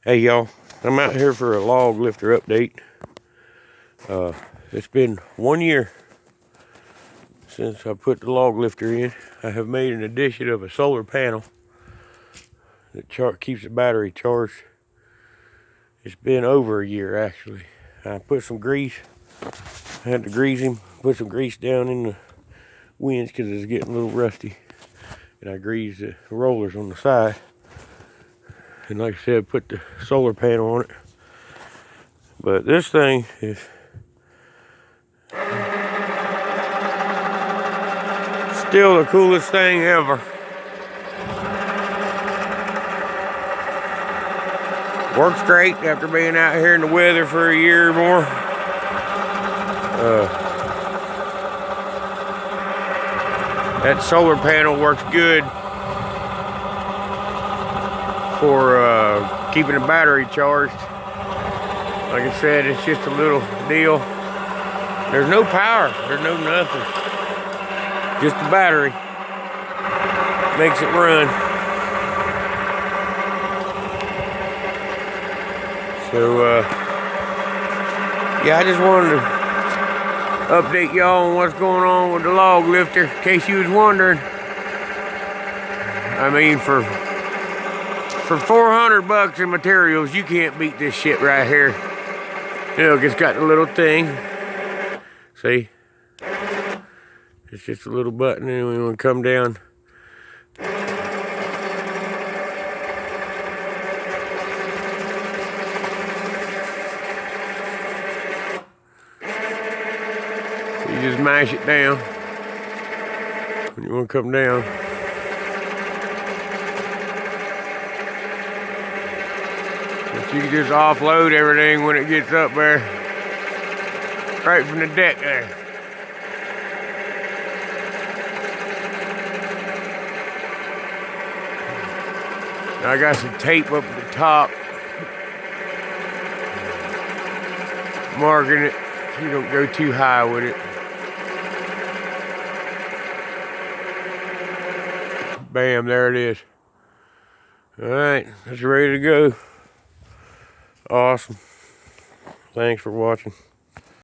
Hey y'all, I'm out here for a log lifter update. It's been 1 year since I put the log lifter in. I have made an addition of a solar panel that keeps the battery charged. It's been over a year actually. I put some grease, I had to grease him, put some grease down in the winch because it's getting a little rusty. And I greased the rollers on the side. And like I said, put the solar panel on it. But this thing is still the coolest thing ever. Works great after being out here in the weather for a year or more. That solar panel works good for keeping the battery charged. Like I said, it's just a little deal. There's no power, there's no nothing. Just the battery makes it run. So, yeah, I just wanted to update y'all on what's going on with the log lifter, in case you was wondering. I mean, for $400 in materials, you can't beat this shit right here. Look, it's got the little thing. See? It's just a little button, and we want to come down. You just mash it down when you want to come down. But you can just offload everything when it gets up there, right from the deck there. Now I got some tape up at the top, marking it so you don't go too high with it. Bam, there it is. All right, that's ready to go. Awesome. Thanks for watching.